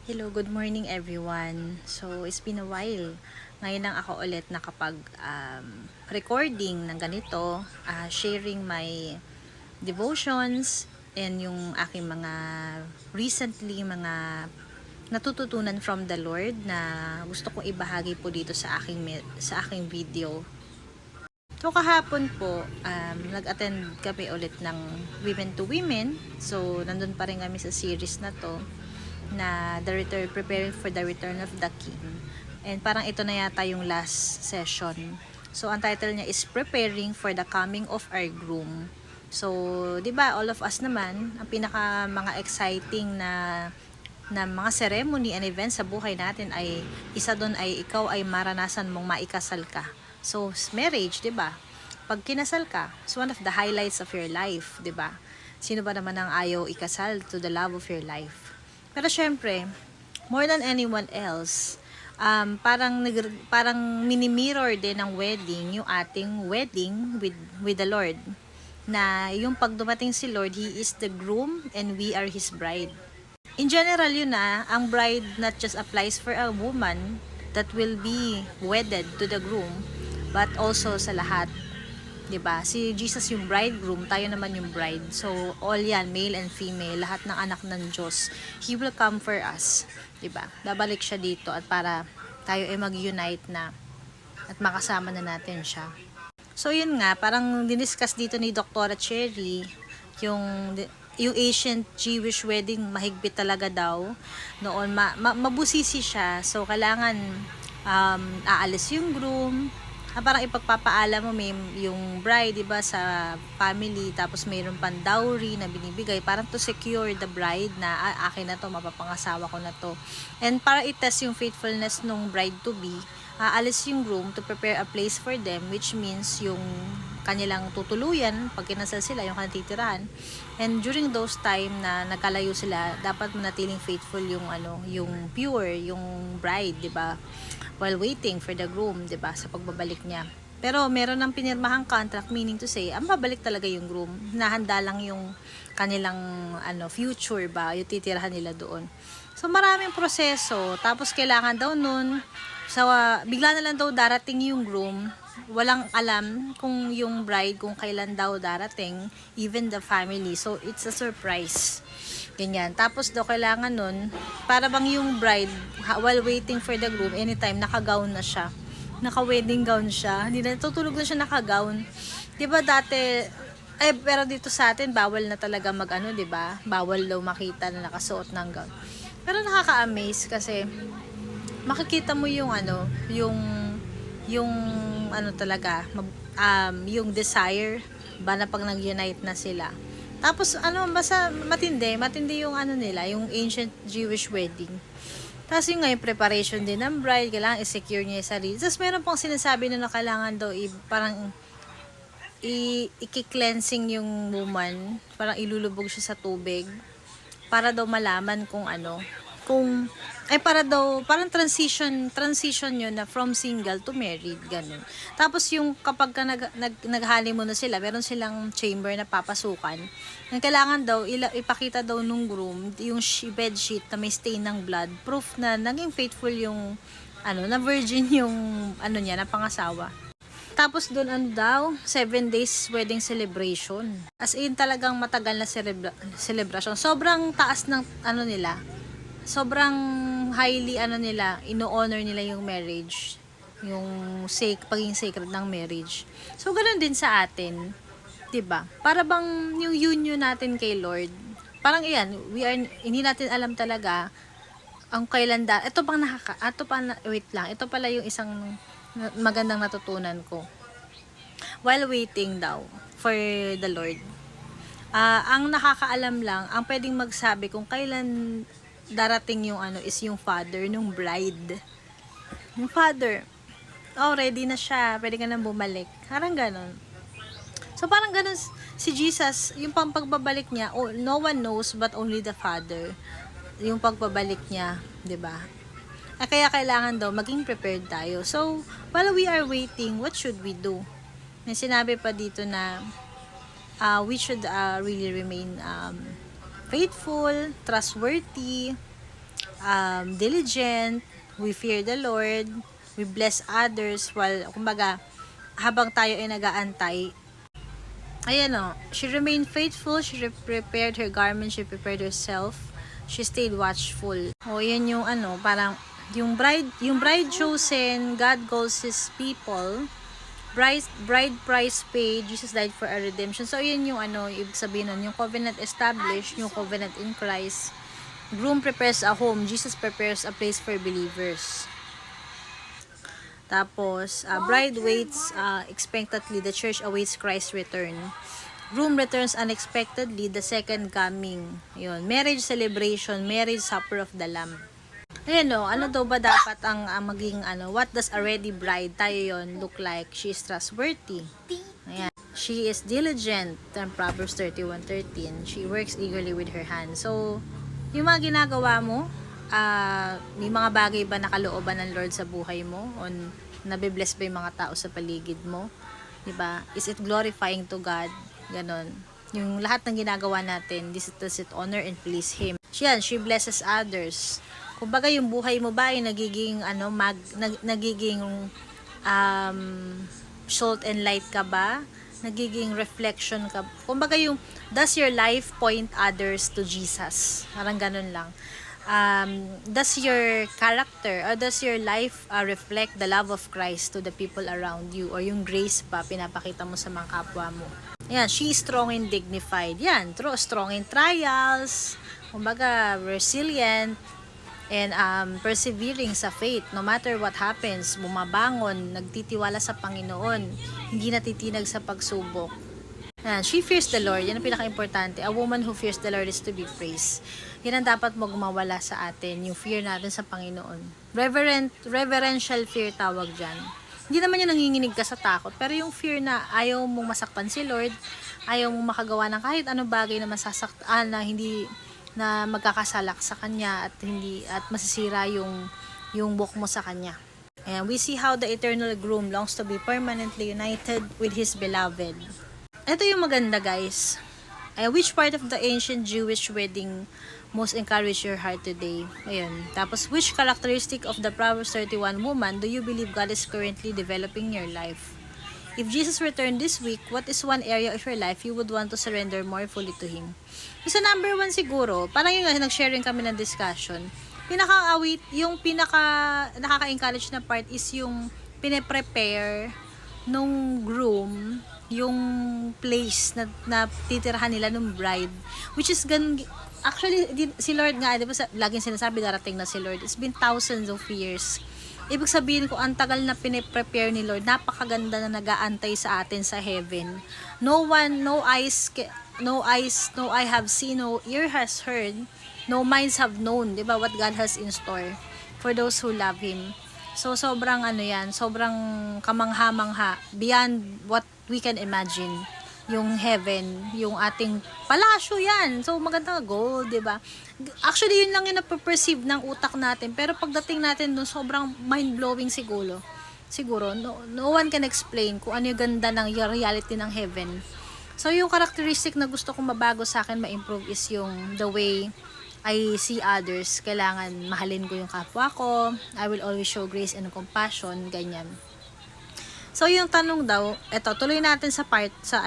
Hello, good morning everyone. So, it's been a while. Ngayon lang ako ulit nakapag recording ng ganito, sharing my devotions and yung aking mga recently mga natututunan from the Lord na gusto kong ibahagi po dito sa aking video. So kahapon po, nag-attend kami ulit ng Women to Women. So nandun pa rin kami sa series na to na preparing for the return of the King. And parang ito na yata yung last session. So ang title niya is Preparing for the Coming of Our Groom. So, 'di ba, all of us naman, ang pinaka mga exciting na mga ceremony and events sa buhay natin ay isa doon ay ikaw ay maranasan mong maikasal ka. So, marriage, 'di ba? Pag kinasal ka, it's one of the highlights of your life, 'di ba? Sino ba naman ang ayaw ikasal to the love of your life? Pero syempre, more than anyone else, parang mini-mirror din ng wedding yung ating wedding with the Lord. Na yung pag dumating si Lord, He is the groom and we are His bride. In general yun ang bride not just applies for a woman that will be wedded to the groom, but also sa lahat. 'Di ba? Si Jesus yung bridegroom, tayo naman yung bride. So all yan, male and female, lahat ng anak ng Diyos, He will come for us. 'Di ba? Babalik siya dito at para tayo ay mag-unite na at makasama na natin siya. So yun nga, parang diniscuss dito ni Dr. Cherry yung yung ancient Jewish wedding, mahigpit talaga daw noon, mabusisi siya, so kailangan aalis yung groom, parang ipagpapaalam mo may yung bride, diba, sa family, tapos mayroon pang dowry na binibigay parang to secure the bride na akin na to, mapapangasawa ko na to, and para i-test yung faithfulness nung bride to be, aalis yung groom to prepare a place for them, which means yung kanilang tutuluyan pag kinasal sila, yung kanilang titirahan. And during those time na nagkalayo sila, dapat manatiling faithful yung pure, yung bride, 'di ba? While waiting for the groom, 'di ba, sa pagbabalik niya. Pero meron ng pinirmahang contract, meaning to say, ang babalik talaga yung groom. Nahanda lang yung kanilang future ba, yung titirahan nila doon. So maraming proseso, tapos kailangan daw nun, so bigla na lang daw darating yung groom, walang alam kung yung bride kung kailan daw darating, even the family, so it's a surprise, ganyan. Tapos daw kailangan nun, para bang yung bride, while waiting for the groom, anytime naka-gown na siya, naka-wedding gown siya, hindi na tutulog na siya naka-gown. 'Di ba dati, pero dito sa atin bawal na talaga di ba? Bawal daw makita na nakasuot ng gown. Pero nakaka-amaze kasi makikita mo yung talaga, yung desire ba na pag nag-unite na sila. Tapos basta matindi yung nila, yung ancient Jewish wedding. Tapos yung ngayon, preparation din ng bride, kailangan i-secure niya yung sarili. Tapos meron pang sinasabi na kailangan daw parang i-cleansing yung woman, parang ilulubog siya sa tubig para daw malaman kung para daw parang transition yun na from single to married, ganun. Tapos yung kapag naghali mo na sila, meron silang chamber na papasukan, ang kailangan daw ipakita daw nung groom yung bed sheet na may stain ng blood, proof na naging faithful yung na virgin yung niya na pangasawa. Tapos doon daw, 7 days wedding celebration. As in talagang matagal na celebration. Sobrang taas ng nila. Sobrang highly nila, ino-honor nila yung marriage. Yung pagiging sacred ng marriage. So ganoon din sa atin. 'Di ba? Para bang yung union natin kay Lord. Parang iyan, hindi natin alam talaga ang kailan ito pala yung isang magandang natutunan ko while waiting daw for the Lord. Ang nakakaalam lang, ang pwedeng magsabi kung kailan darating yung is yung father nung bride. Yung father, ready na siya, pwede ka nang bumalik. Parang ganon. So parang ganon si Jesus, yung pagbabalik niya, no one knows but only the Father. Yung pagbabalik niya, 'di ba? Kaya kailangan daw maging prepared tayo. So, while we are waiting, what should we do? May sinabi pa dito na we should really remain faithful, trustworthy, diligent, we fear the Lord, we bless others while, kumbaga, habang tayo ay nag-aantay. Ayan o, she remained faithful, she prepared her garment, she prepared herself, she stayed watchful. O, yan yung parang, yung bride chosen, God calls His people, bride price paid, Jesus died for our redemption. So, yan yung ibig sabihin nun, yung covenant established, yung covenant in Christ. Groom prepares a home, Jesus prepares a place for believers. Tapos, bride waits expectantly, the church awaits Christ's return. Groom returns unexpectedly, the second coming. Yun, marriage celebration, marriage supper of the Lamb. Ayan o, ano daw ba dapat ang maging what does a ready bride, tayo yon, look like? She is trustworthy. Ayan. She is diligent, Proverbs 31:13. She works eagerly with her hands. So, yung mga ginagawa mo, may mga bagay ba nakalooban ng Lord sa buhay mo? Nabibless ba yung mga tao sa paligid mo? Diba? Is it glorifying to God? Ganon. Yung lahat ng ginagawa natin, does it honor and please Him? She blesses others. Kumbaga yung buhay mo ba ay nagiging nagiging salt and light ka ba? Nagiging reflection ka? Kumbaga yung, does your life point others to Jesus? Parang ganun lang. Does your character or does your life reflect the love of Christ to the people around you, or yung grace pa pinapakita mo sa mga kapwa mo? Yan, she is strong and dignified. Yan, strong in trials, kumbaga resilient and persevering sa faith. No matter what happens, bumabangon, nagtitiwala sa Panginoon, hindi natitinag sa pagsubok. Yan, she fears the Lord. Yan ang pinaka-importante. A woman who fears the Lord is to be praised. Yan ang dapat magmawala sa atin, yung fear natin sa Panginoon. Reverential fear tawag dyan. Hindi naman yung nanginginig ka sa takot, pero yung fear na ayaw mong masaktan si Lord, ayaw mong makagawa ng kahit anong bagay na masasaktan, na hindi na magkakasalak sa Kanya at masisira yung buhok mo sa Kanya. And we see how the eternal groom longs to be permanently united with his beloved. Ito yung maganda, guys. Which part of the ancient Jewish wedding most encourage your heart today? Ayun. Tapos, which characteristic of the Proverbs 31 woman do you believe God is currently developing in your life? If Jesus returned this week, what is one area of your life you would want to surrender more fully to Him? Isa number one siguro, parang yung nag-sharing kami ng discussion, yung nakaka-encourage na part is yung pine-prepare nung groom yung place na titirhan nila nung bride, which is actually si Lord nga, di ba, laging sinasabi darating na si Lord. It's been thousands of years. Ibig sabihin ko, ang tagal na pine-prepare ni Lord, napakaganda na nag-aantay sa atin sa heaven. No eye have seen, no ear has heard, no minds have known, di ba, what God has in store for those who love Him. So, sobrang sobrang kamangha-mangha, beyond what we can imagine, yung heaven, yung ating palasyo yan. So, maganda gold, diba? Actually, yun lang yung napaperceive ng utak natin. Pero pagdating natin dun, sobrang mind-blowing siguro. No one can explain kung ano yung ganda ng reality ng heaven. So, yung characteristic na gusto kong mabago sa akin, ma-improve is yung the way I see others. Kailangan mahalin ko yung kapwa ko. I will always show grace and compassion. Ganyan. So, yung tanong daw, eto, tuloy natin sa part sa